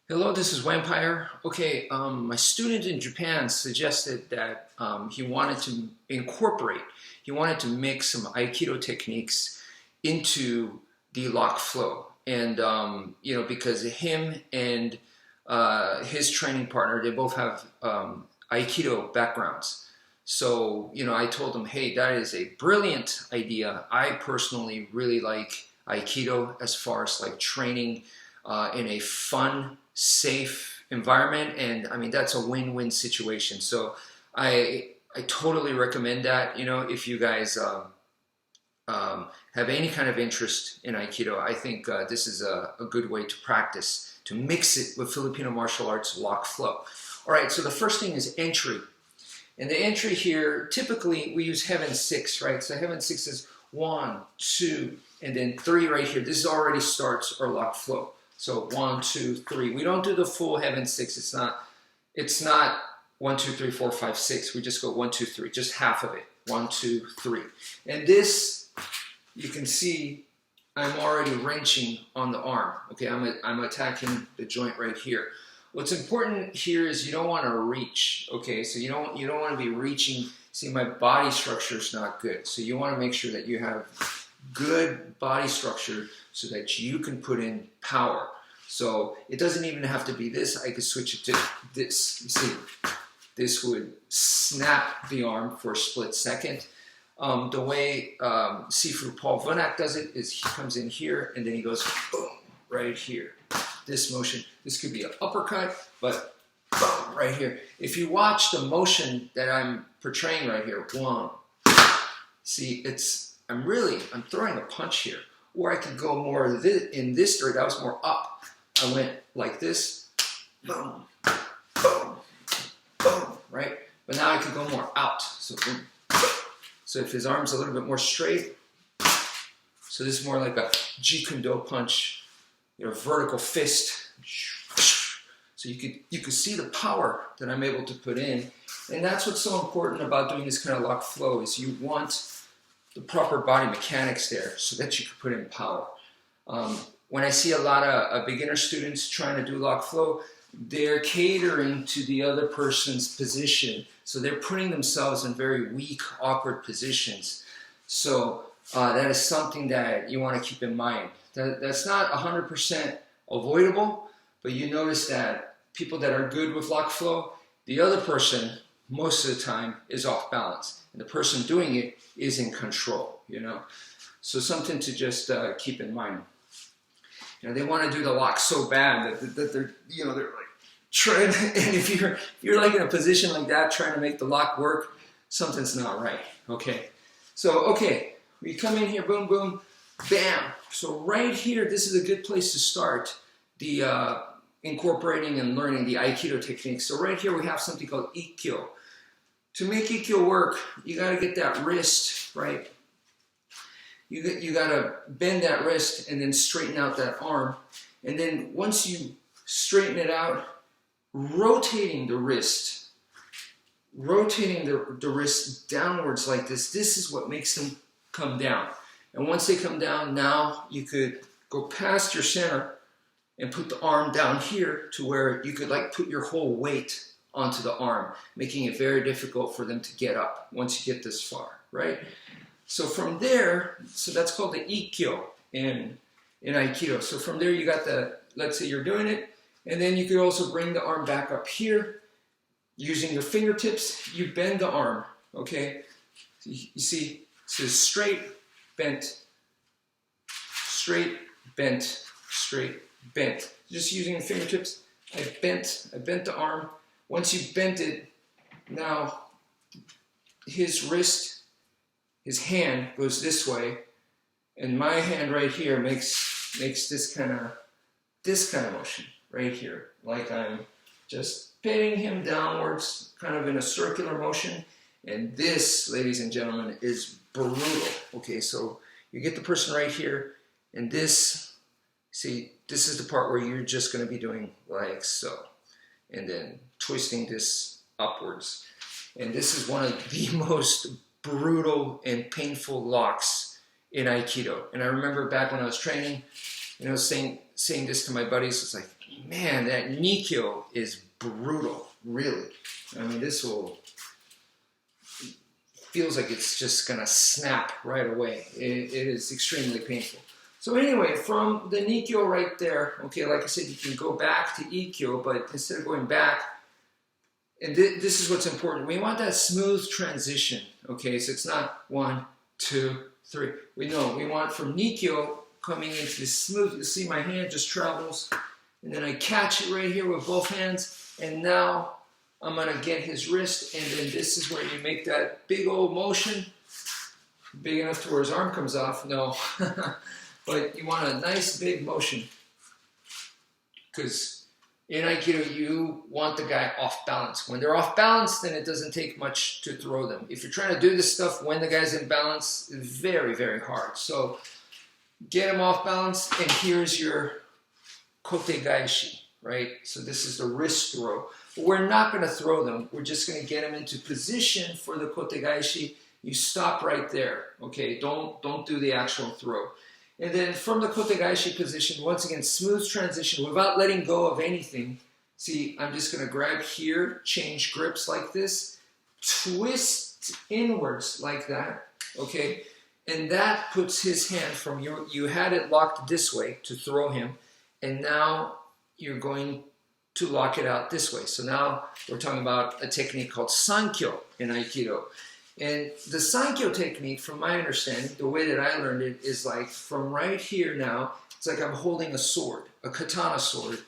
Hello, this is wmpyr. Okay, my student in Japan suggested that he wanted to he wanted to mix some Aikido techniques into the Lockflow. And, because him and his training partner, they both have Aikido backgrounds. So, I told him, hey, that is a brilliant idea. I personally really like Aikido as far as like training in a fun, safe environment, and I mean that's a win-win situation. So I totally recommend that. If you guys have any kind of interest in Aikido, I think this is a good way to practice, to mix it with Filipino martial arts Lockflow. All right, so the first thing is entry. And the entry here, typically we use heaven six, right? So heaven six is 1, 2, and then 3 right here. This already starts our Lockflow. So 1, 2, 3. We don't do the full heaven six. It's not 1, 2, 3, 4, 5, 6. We just go 1, 2, 3. Just half of it. 1, 2, 3. And this, you can see, I'm already wrenching on the arm. Okay, I'm attacking the joint right here. What's important here is you don't want to reach. Okay, so you don't want to be reaching. See, my body structure is not good. So you want to make sure that you have good body structure so that you can put in power. So it doesn't even have to be this. I could switch it to this. You see, this would snap the arm for a split second. The way Sifu Paul Vunak does it is he comes in here and then he goes boom right here. This motion, this could be an uppercut, but boom right here. If you watch the motion that I'm portraying right here, one, see, I'm throwing a punch here. Or I could go more in this direction. That was more up. I went like this, boom, boom, boom, right? But now I could go more out. So boom, boom. So if his arm's a little bit more straight, so this is more like a Jeet Kune Do punch, vertical fist. So you could see the power that I'm able to put in. And that's what's so important about doing this kind of Lockflow is you want the proper body mechanics there so that you can put in power. When I see a lot of beginner students trying to do Lockflow, they're catering to the other person's position. So they're putting themselves in very weak, awkward positions. So that is something that you want to keep in mind. That's not 100% avoidable, but you notice that people that are good with Lockflow, the other person, most of the time, is off balance. And the person doing it is in control, So something to just keep in mind. They want to do the lock so bad that they're, they're like trying, and if you're like in a position like that, trying to make the lock work, something's not right, okay? So, okay, we come in here, boom, boom, bam. So right here, this is a good place to start the incorporating and learning the Aikido techniques. So right here we have something called Ikkyo. To make Ikkyo work, you got to get that wrist, right? You got to bend that wrist and then straighten out that arm. And then once you straighten it out, rotating the wrist downwards like this is what makes them come down. And once they come down, now you could go past your center and put the arm down here to where you could like put your whole weight onto the arm, making it very difficult for them to get up once you get this far, right? So from there, so that's called the Ikkyo in Aikido. So from there you got let's say you're doing it, and then you could also bring the arm back up here. Using your fingertips, you bend the arm, okay? So you see, so straight, bent, straight, bent, straight, bent. Just using the fingertips, I bent the arm. Once you bent it, now his wrist, his hand goes this way, and my hand right here makes this kind of motion right here, like I'm just pinning him downwards, kind of in a circular motion. And this, ladies and gentlemen, is brutal. Okay, so you get the person right here, and this, see, this is the part where you're just going to be doing like so, and then twisting this upwards. And this is one of the most brutal and painful locks in Aikido. And I remember back when I was training, saying this to my buddies, it's like, man, that Nikyo is brutal, really. I mean, this feels like it's just gonna snap right away. It is extremely painful. So anyway, from the Nikyo right there, okay, like I said, you can go back to Ikkyo, but instead of going back, and this is what's important, we want that smooth transition, okay? So it's not 1, 2, 3. We want from Nikyo coming into this smooth, you see my hand just travels, and then I catch it right here with both hands, and now I'm gonna get his wrist, and then this is where you make that big old motion, big enough to where his arm comes off, no. But you want a nice big motion, because in Aikido, you want the guy off balance. When they're off balance, then it doesn't take much to throw them. If you're trying to do this stuff when the guy's in balance, it's very, very hard. So get him off balance, and here's your kote gaishi, right? So this is the wrist throw. But we're not going to throw them. We're just going to get him into position for the kote gaishi. You stop right there, okay? Don't do the actual throw. And then from the kote gaishi position, once again, smooth transition without letting go of anything. See, I'm just going to grab here, change grips like this, twist inwards like that, okay? And that puts his hand from you had it locked this way to throw him, and now you're going to lock it out this way. So now we're talking about a technique called Sankyo in Aikido. And the Sankyo technique, from my understanding, the way that I learned it is like from right here now, it's like I'm holding a sword, a katana sword,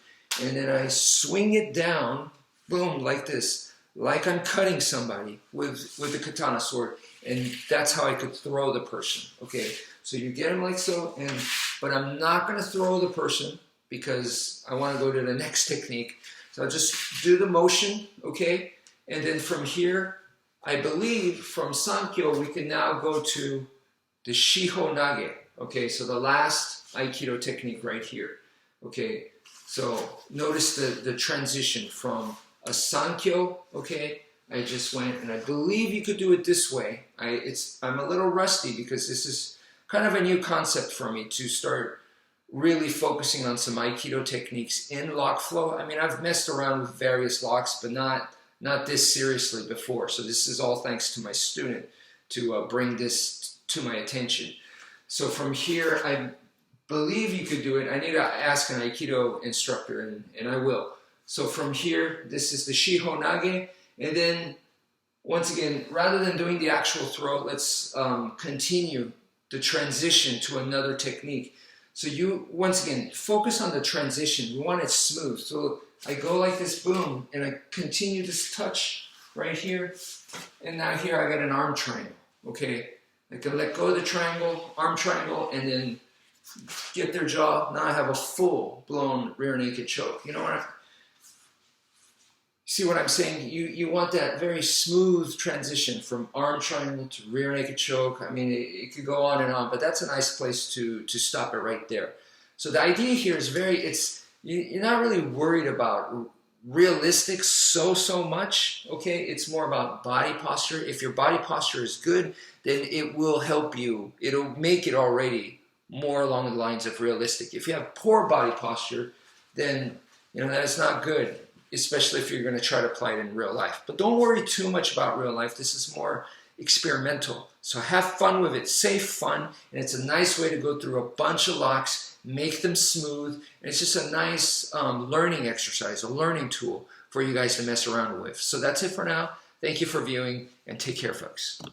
and then I swing it down, boom, like this, like I'm cutting somebody with the katana sword, and that's how I could throw the person, okay? So you get him like so, but I'm not gonna throw the person because I wanna go to the next technique. So I'll just do the motion, okay? And then from here, I believe from Sankyo, we can now go to the Shiho Nage. Okay, so the last Aikido technique right here. Okay, so notice the transition from a Sankyo, okay, I just went, and I believe you could do it this way. I'm a little rusty because this is kind of a new concept for me to start really focusing on some Aikido techniques in Lockflow. I mean, I've messed around with various locks, but not this seriously before. So this is all thanks to my student to bring this to my attention. So from here, I believe you could do it. I need to ask an Aikido instructor, and I will. So from here, this is the Shiho Nage. And then, once again, rather than doing the actual throw, let's continue the transition to another technique. So you, once again, focus on the transition. You want it smooth. So I go like this, boom, and I continue this touch right here. And now here I got an arm triangle, okay? I can let go of the triangle, arm triangle, and then get their jaw. Now I have a full-blown rear naked choke. You know what? See what I'm saying? You want that very smooth transition from arm triangle to rear naked choke. I mean, it could go on and on, but that's a nice place to stop it right there. So the idea here is you're not really worried about realistic so much, okay? It's more about body posture. If your body posture is good, then it will help you. It'll make it already more along the lines of realistic. If you have poor body posture, then that is not good, especially if you're going to try to apply it in real life. But don't worry too much about real life. This is more experimental. So have fun with it, safe fun, and it's a nice way to go through a bunch of locks, make them smooth, and it's just a nice learning exercise, a learning tool for you guys to mess around with. So that's it for now. Thank you for viewing, and take care, folks.